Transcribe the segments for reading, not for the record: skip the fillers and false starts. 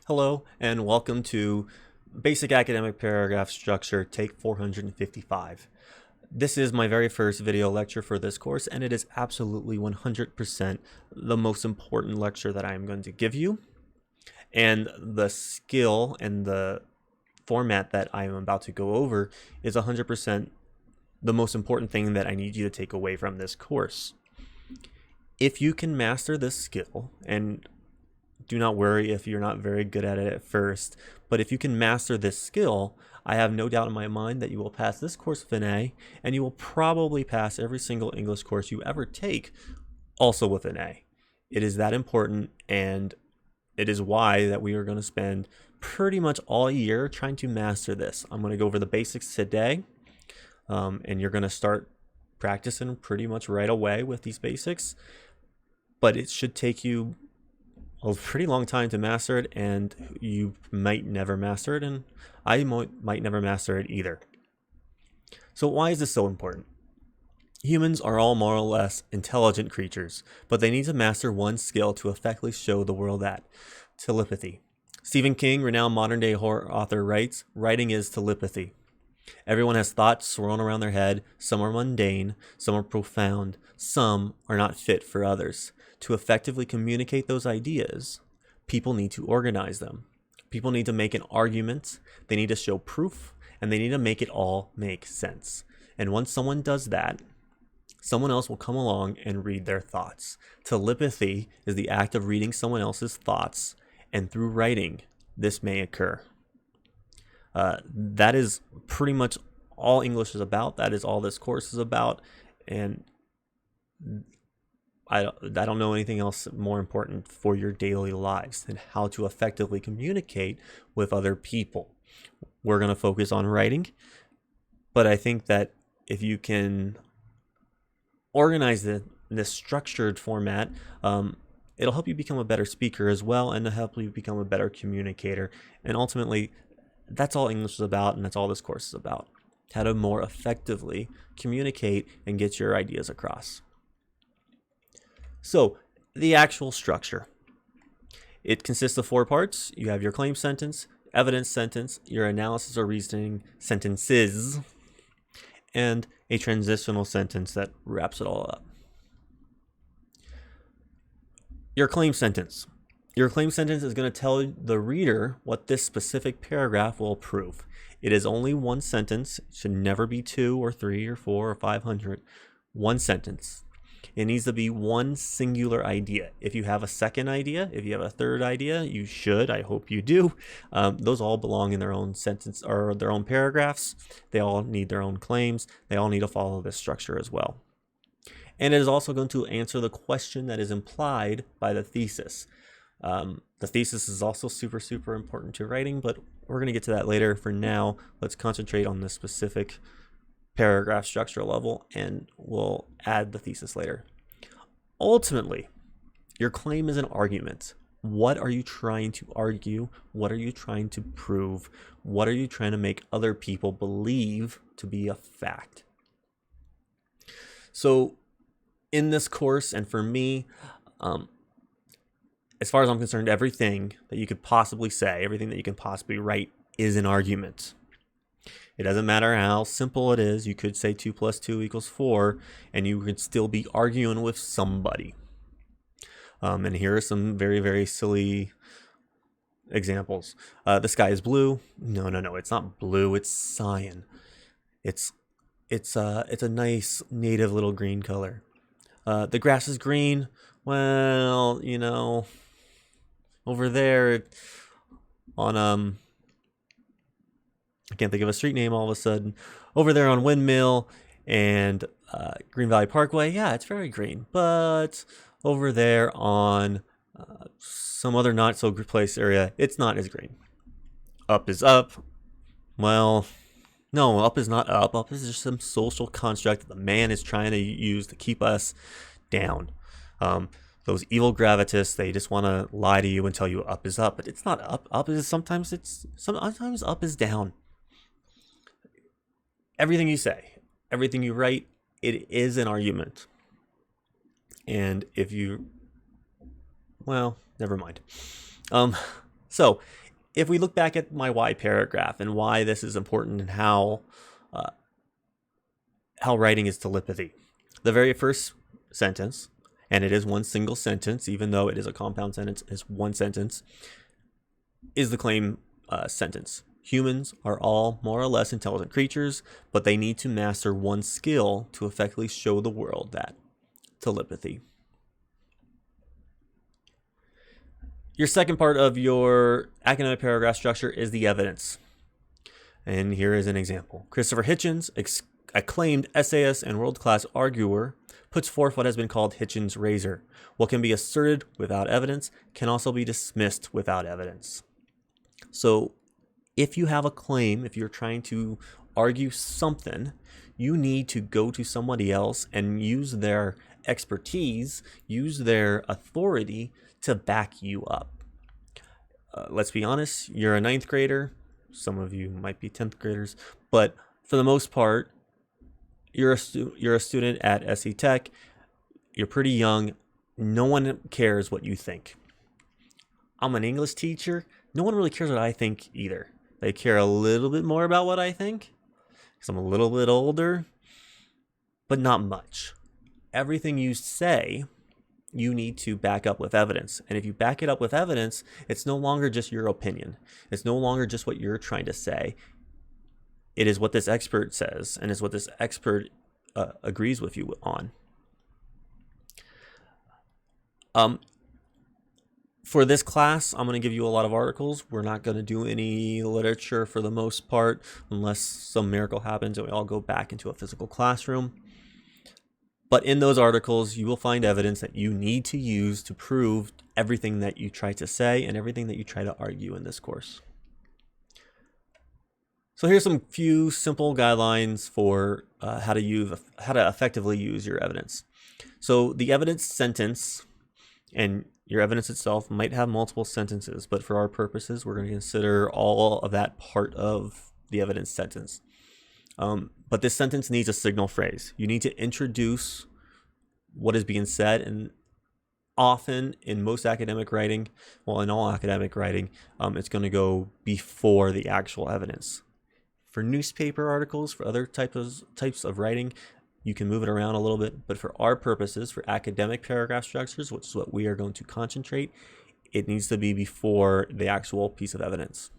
Hello and welcome to Basic Academic Paragraph Structure, Take 455. This is my very first video lecture for this course, and it is absolutely 100% the most important lecture that I am going to give you. And the skill and the format that I am about to go over is 100% the most important thing that I need you to take away from this course. If you can master this skill, and do not worry if you're not very good at it at first, but if you can master this skill, I have no doubt in my mind that you will pass this course with an A, and you will probably pass every single English course you ever take also with an A. It is that important, and it is why that we are going to spend pretty much all year trying to master this. I'm going to go over the basics today, and you're going to start practicing pretty much right away with these basics, but it should take you a pretty long time to master it, and you might never master it, and I might never master it either. So why is this so important? Humans are all more or less intelligent creatures, but they need to master one skill to effectively show the world that: telepathy. Stephen King, renowned modern-day horror author, writes, "Writing is telepathy." Everyone has thoughts swirling around their head. Some are mundane, some are profound, some are not fit for others. To effectively communicate those ideas, people need to organize them. People need to make an argument, they need to show proof, and they need to make it all make sense. And once someone does that, someone else will come along and read their thoughts. Telepathy is the act of reading someone else's thoughts, and through writing, this may occur. That is pretty much all English is about. That is all this course is about. And I don't know anything else more important for your daily lives than how to effectively communicate with other people. We're going to focus on writing, but I think that if you can organize this structured format, it'll help you become a better speaker as well, and to help you become a better communicator. And ultimately, that's all English is about, and that's all this course is about: how to more effectively communicate and get your ideas across. So, the actual structure. It consists of 4 parts. You have your claim sentence, evidence sentence, your analysis or reasoning sentences, and a transitional sentence that wraps it all up. Your claim sentence. Your claim sentence is going to tell the reader what this specific paragraph will prove. It is only one sentence. It should never be 2 or 3 or 4 or 500. One sentence. It needs to be one singular idea. If you have a second idea, if you have a third idea, you should. I hope you do. Those all belong in their own sentence or their own paragraphs. They all need their own claims. They all need to follow this structure as well. And it is also going to answer the question that is implied by the thesis. The thesis is also super important to writing, but we're going to get to that later. For now, let's concentrate on the specific paragraph structure level, and we'll add the thesis later. Ultimately, your claim is an argument. What are you trying to argue? What are you trying to prove? What are you trying to make other people believe to be a fact? So in this course, and for me, as far as I'm concerned, everything that you could possibly say, everything that you can possibly write is an argument. It doesn't matter how simple it is. You could say 2 + 2 = 4, and you could still be arguing with somebody. And here are some very silly examples. The sky is blue. No, it's not blue. It's cyan. It's a nice native little green color. The grass is green. Well, over there on I can't think of a street name all of a sudden. Over there on Windmill and Green Valley Parkway, yeah, it's very green. But over there on some other not so good place area, it's not as green. Up is up. Well, no, up is not up. Up is just some social construct that the man is trying to use to keep us down. Those evil gravitists, they just want to lie to you and tell you up is up, but it's not up. Sometimes up is down. Everything you say, everything you write, it is an argument. And if you, well, never mind. So if we look back at my why paragraph and why this is important and how writing is telepathy, the very first sentence, and it is one single sentence, even though it is a compound sentence, is one sentence, is the claim sentence. Humans are all more or less intelligent creatures, but they need to master one skill to effectively show the world that: telepathy. Your second part of your academic paragraph structure is the evidence. And here is an example. Christopher Hitchens, acclaimed essayist and world-class arguer, puts forth what has been called Hitchens' razor. What can be asserted without evidence can also be dismissed without evidence. So if you have a claim, if you're trying to argue something, you need to go to somebody else and use their expertise, use their authority to back you up. Let's be honest, you're a 9th grader. Some of you might be 10th graders, but for the most part, you're a student at SE Tech. You're pretty young. No one cares what you think. I'm an English teacher. No one really cares what I think either. They care a little bit more about what I think because I'm a little bit older, but not much. Everything you say, you need to back up with evidence. And if you back it up with evidence, it's no longer just your opinion. It's no longer just what you're trying to say. It is what this expert says, and it's what this expert agrees with you on. For this class, I'm going to give you a lot of articles. We're not going to do any literature for the most part, unless some miracle happens and we all go back into a physical classroom. But in those articles, you will find evidence that you need to use to prove everything that you try to say and everything that you try to argue in this course. So here's some few simple guidelines for how to effectively use your evidence. So the evidence sentence and your evidence itself might have multiple sentences, but for our purposes, we're going to consider all of that part of the evidence sentence. But this sentence needs a signal phrase. You need to introduce what is being said, and often in most academic writing, well, in all academic writing, it's going to go before the actual evidence. For newspaper articles, for other types of writing, you can move it around a little bit, but for our purposes, for academic paragraph structures, which is what we are going to concentrate, it needs to be before the actual piece of evidence.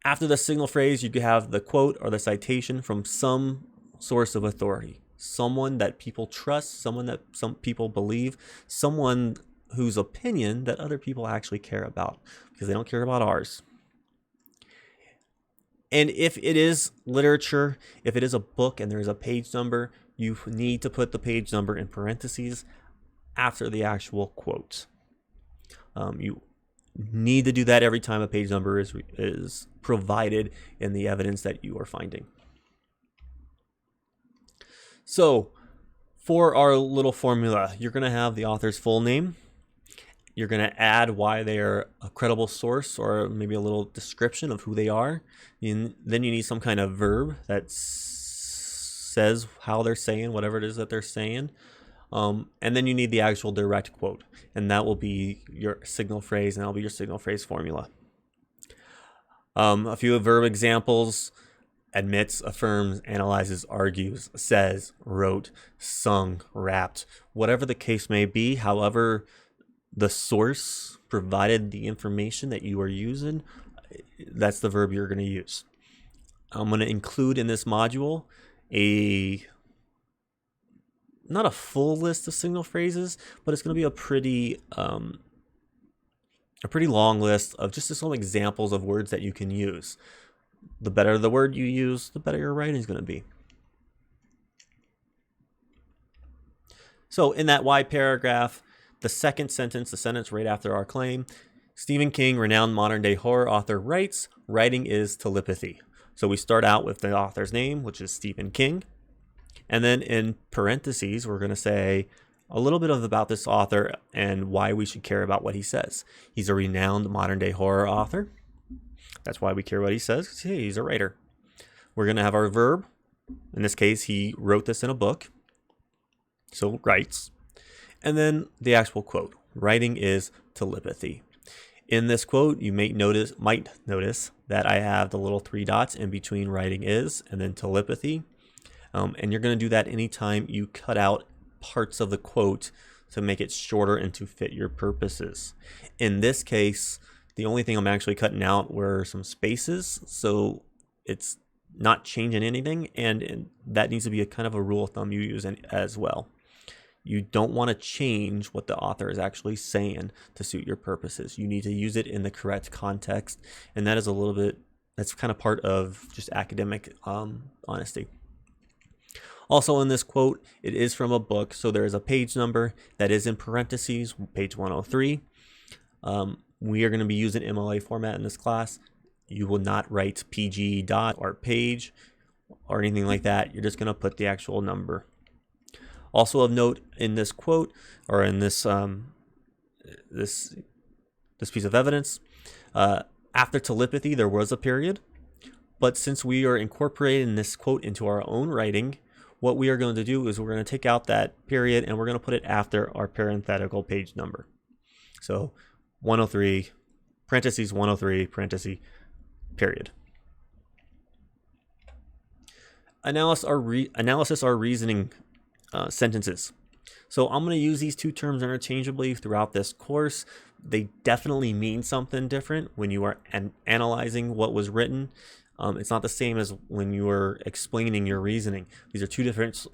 After the signal phrase, you could have the quote or the citation from some source of authority, someone that people trust, someone that some people believe, someone whose opinion that other people actually care about, because they don't care about ours. And if it is literature, if it is a book and there is a page number, you need to put the page number in parentheses after the actual quote. You need to do that every time a page number is provided in the evidence that you are finding. So for our little formula, you're going to have the author's full name. You're going to add why they are a credible source, or maybe a little description of who they are. And then you need some kind of verb that says how they're saying whatever it is that they're saying. And then you need the actual direct quote, and that will be your signal phrase, and that'll be your signal phrase formula. A few verb examples: admits, affirms, analyzes, argues, says, wrote, sung, rapped, whatever the case may be. However the source provided the information that you are using, that's the verb you're going to use. I'm going to include in this module not a full list of signal phrases, but it's going to be a pretty long list of just some examples of words that you can use. The better the word you use, the better your writing is going to be. So in that why paragraph, the second sentence, the sentence right after our claim, Stephen King, renowned modern-day horror author, writes, "Writing is telepathy." So we start out with the author's name, which is Stephen King. And then in parentheses, we're going to say a little bit about this author and why we should care about what he says. He's a renowned modern-day horror author. That's why we care what he says, because he's a writer. We're going to have our verb. In this case, he wrote this in a book. So writes. And then the actual quote, "Writing is telepathy." In this quote, you might notice that I have the little 3 dots in between writing is and then telepathy. And you're going to do that anytime you cut out parts of the quote to make it shorter and to fit your purposes. In this case, the only thing I'm actually cutting out were some spaces, so it's not changing anything, and that needs to be a kind of a rule of thumb you use as well. You don't want to change what the author is actually saying to suit your purposes. You need to use it in the correct context, and that is that's kind of part of just academic honesty. Also in this quote, it is from a book, so there is a page number that is in parentheses, page 103. We are going to be using MLA format in this class. You will not write PG dot or page or anything like that. You're just going to put the actual number. Also of note in this quote, or in this this piece of evidence, after telepathy there was a period, but since we are incorporating this quote into our own writing, what we are going to do is we're going to take out that period and we're going to put it after our parenthetical page number. So 103, parentheses 103, parentheses, period. Analysis or reasoning sentences. So I'm going to use these two terms interchangeably throughout this course. They definitely mean something different when you are analyzing what was written. It's not the same as when you are explaining your reasoning. These are two different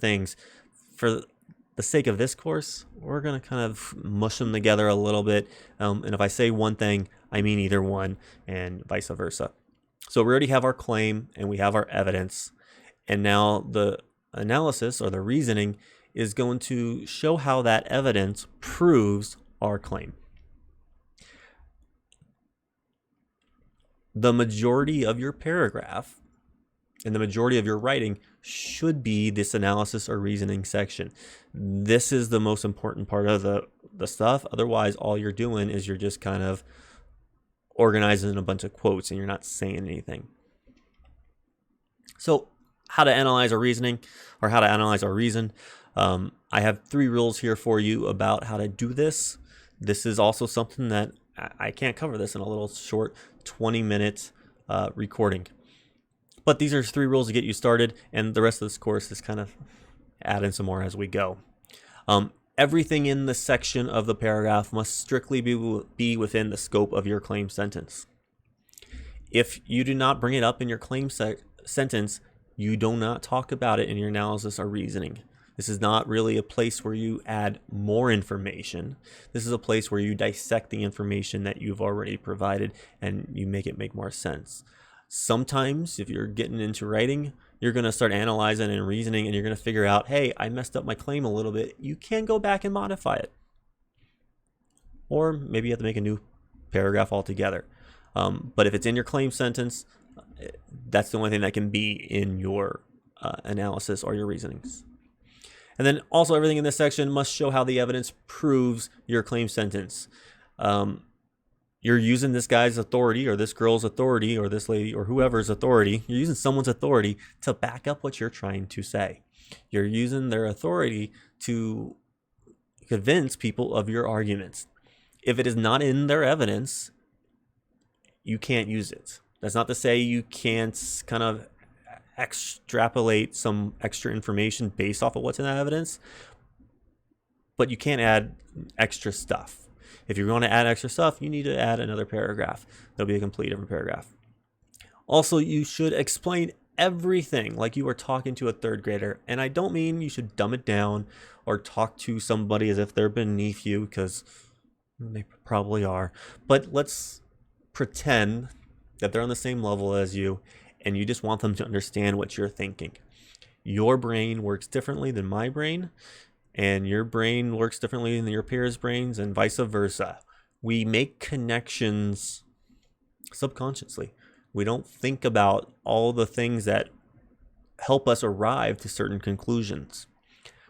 things. For the sake of this course, we're going to kind of mush them together a little bit. And if I say one thing, I mean either one, and vice versa. So we already have our claim and we have our evidence. And now the analysis or the reasoning is going to show how that evidence proves our claim. The majority of your paragraph and the majority of your writing should be this analysis or reasoning section. This is the most important part of the stuff. Otherwise, all you're doing is you're just kind of organizing a bunch of quotes and you're not saying anything. So how to analyze our reasoning, or how to analyze our reason. I have 3 rules here for you about how to do this. This is also something that I can't cover this in a little short 20-minute recording. But these are 3 rules to get you started, and the rest of this course is kind of adding some more as we go. Everything in the section of the paragraph must strictly be within the scope of your claim sentence. If you do not bring it up in your claim sentence, you do not talk about it in your analysis or reasoning. This is not really a place where you add more information. This is a place where you dissect the information that you've already provided and you make it make more sense. Sometimes if you're getting into writing, you're going to start analyzing and reasoning and you're going to figure out, hey, I messed up my claim a little bit. You can go back and modify it. Or maybe you have to make a new paragraph altogether. But if it's in your claim sentence, that's the only thing that can be in your analysis or your reasonings. And then also everything in this section must show how the evidence proves your claim sentence. You're using this guy's authority or this girl's authority or this lady or whoever's authority. You're using someone's authority to back up what you're trying to say. You're using their authority to convince people of your arguments. If it is not in their evidence, you can't use it. That's not to say you can't kind of extrapolate some extra information based off of what's in that evidence, but you can't add extra stuff. If you're going to add extra stuff, you need to add another paragraph. That'll be a complete different paragraph. Also, you should explain everything like you are talking to a 3rd grader. And I don't mean you should dumb it down or talk to somebody as if they're beneath you, because they probably are. But let's pretend that they're on the same level as you and you just want them to understand what you're thinking. Your brain works differently than my brain, and your brain works differently than your peers' brains, and vice versa. We make connections subconsciously. We don't think about all the things that help us arrive to certain conclusions.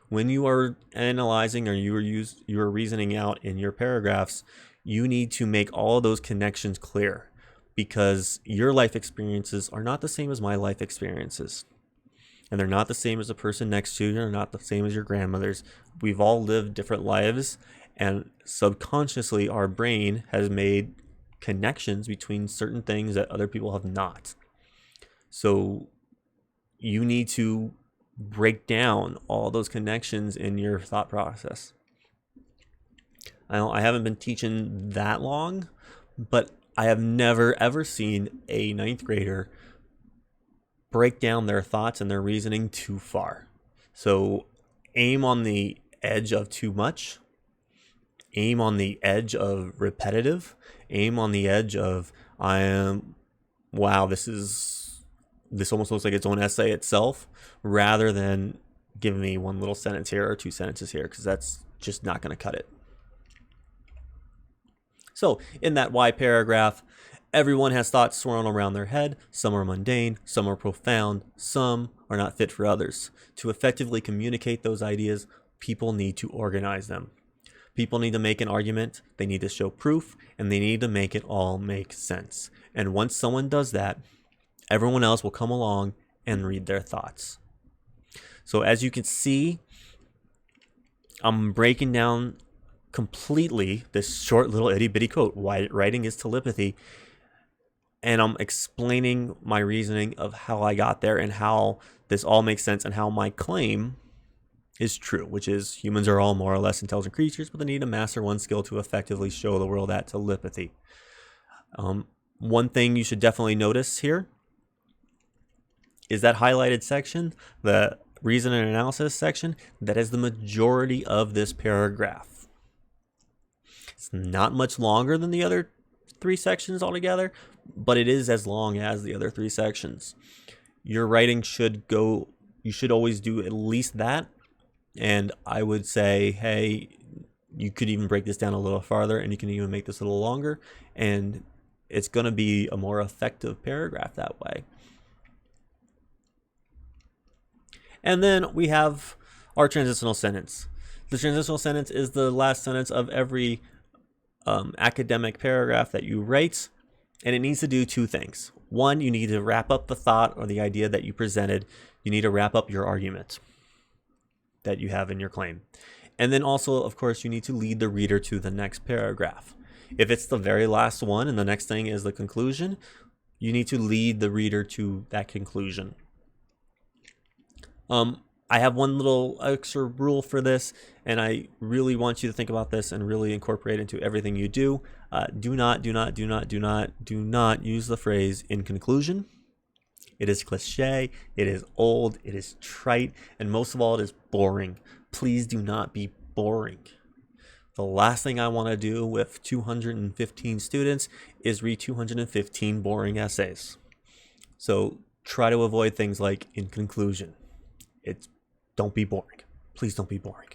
When you are analyzing or you are reasoning out in your paragraphs, you need to make all of those connections clear, because your life experiences are not the same as my life experiences. And they're not the same as the person next to you. They're not the same as your grandmother's. We've all lived different lives, And subconsciously, our brain has made connections between certain things that other people have not. So you need to break down all those connections in your thought process. I haven't been teaching that long, but I have never ever seen a ninth grader break down their thoughts and their reasoning too far. So aim on the edge of too much, aim on the edge of repetitive, aim on the edge of wow, this almost looks like its own essay itself, rather than giving me one little sentence here or two sentences here, because that's just not going to cut it. So in that why paragraph, everyone has thoughts swirling around their head. Some are mundane, some are profound, some are not fit for others. To effectively communicate those ideas, people need to organize them. People need to make an argument, they need to show proof, and they need to make it all make sense. And once someone does that, everyone else will come along and read their thoughts. So as you can see, I'm breaking down completely this short little itty bitty quote, why writing is telepathy, and I'm explaining my reasoning of how I got there and how this all makes sense and how my claim is true, which is humans are all more or less intelligent creatures, but they need to master one skill to effectively show the world that telepathy. One thing you should definitely notice here is that highlighted section, the reason and analysis section, that is the majority of this paragraph. It's not much longer than the other three sections altogether, but it is as long as the other three sections. Your writing should go, you should always do at least that. And I would say, hey, you could even break this down a little farther, and you can even make this a little longer, and it's going to be a more effective paragraph that way. And then we have our transitional sentence. The transitional sentence is the last sentence of every academic paragraph that you write, and it needs to do two things. One, you need to wrap up the thought or the idea that you presented. You need to wrap up your argument that you have in your claim. And then also, of course, you need to lead the reader to the next paragraph. If it's the very last one and the next thing is the conclusion, you need to lead the reader to that conclusion. I have one little extra rule for this, and I really want you to think about this and really incorporate it into everything you do. Do not use the phrase "in conclusion." It is cliche, it is old, it is trite, and most of all, it is boring. Please do not be boring. The last thing I want to do with 215 students is read 215 boring essays. So try to avoid things like "in conclusion." Don't be boring. Please don't be boring.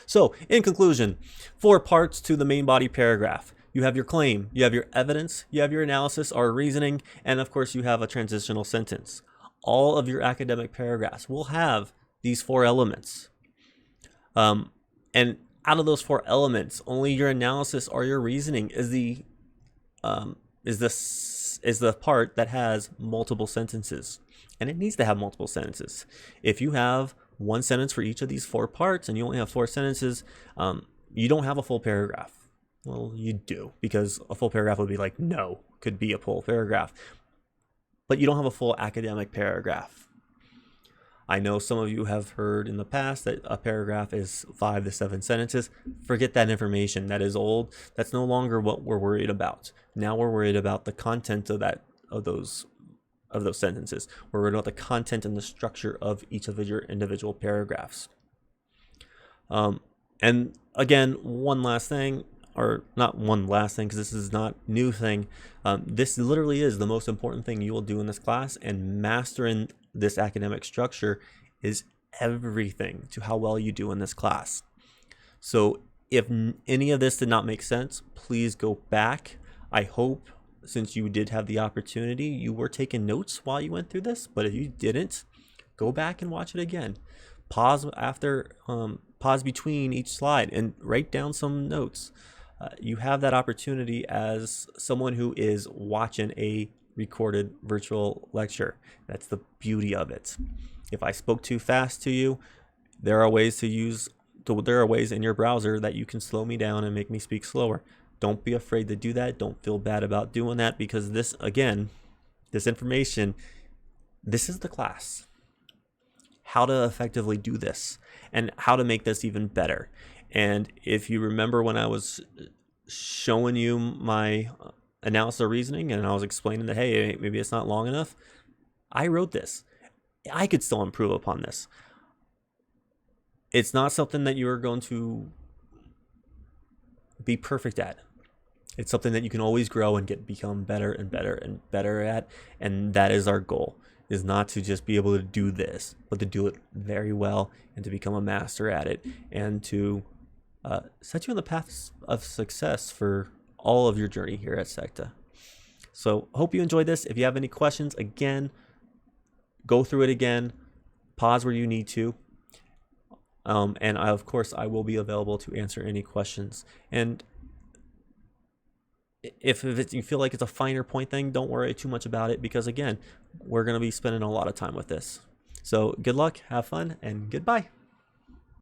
So, in conclusion, 4 parts to the main body paragraph. You have your claim, you have your evidence, you have your analysis or reasoning, and of course you have a transitional sentence. All of your academic paragraphs will have these 4 elements. And out of those 4 elements, only your analysis or your reasoning is the part that has multiple sentences. And it needs to have multiple sentences. If you have one sentence for each of these 4 parts and you only have 4 sentences, you don't have a full paragraph. Well, you do, because a full paragraph would be like, no, could be a full paragraph. But you don't have a full academic paragraph. I know some of you have heard in the past that a paragraph is 5 to 7 sentences. Forget that information. That is old. That's no longer what we're worried about. Now we're worried about the content of those sentences. We're worried about the content and the structure of each of your individual paragraphs. And again, one last thing, or not one last thing, because this is not a new thing. This literally is the most important thing you will do in this class, and mastering this academic structure is everything to how well you do in this class. So if any of this did not make sense, please go back. I hope, since you did have the opportunity, you were taking notes while you went through this, but if you didn't, go back and watch it again. Pause between each slide and write down some notes. You have that opportunity as someone who is watching a recorded virtual lecture. That's the beauty of it. If I spoke too fast to you, there are ways to use there are ways in your browser that you can slow me down and make me speak slower. Don't be afraid to do that. Don't feel bad about doing that, because this, again, this information, this is the class. How to effectively do this and how to make this even better. And if you remember when I was showing you my analysis of reasoning and I was explaining that, hey, maybe it's not long enough, I wrote this. I could still improve upon this. It's not something that you are going to be perfect at. It's something that you can always grow and become better and better and better at. And that is our goal, is not to just be able to do this, but to do it very well and to become a master at it, and to set you on the path of success for all of your journey here at Secta. So hope you enjoyed this. If you have any questions, again, go through it again, pause where you need to. And of course, I will be available to answer any questions. And if you feel like it's a finer point thing, don't worry too much about it, because again, we're going to be spending a lot of time with this. So good luck, have fun, and goodbye.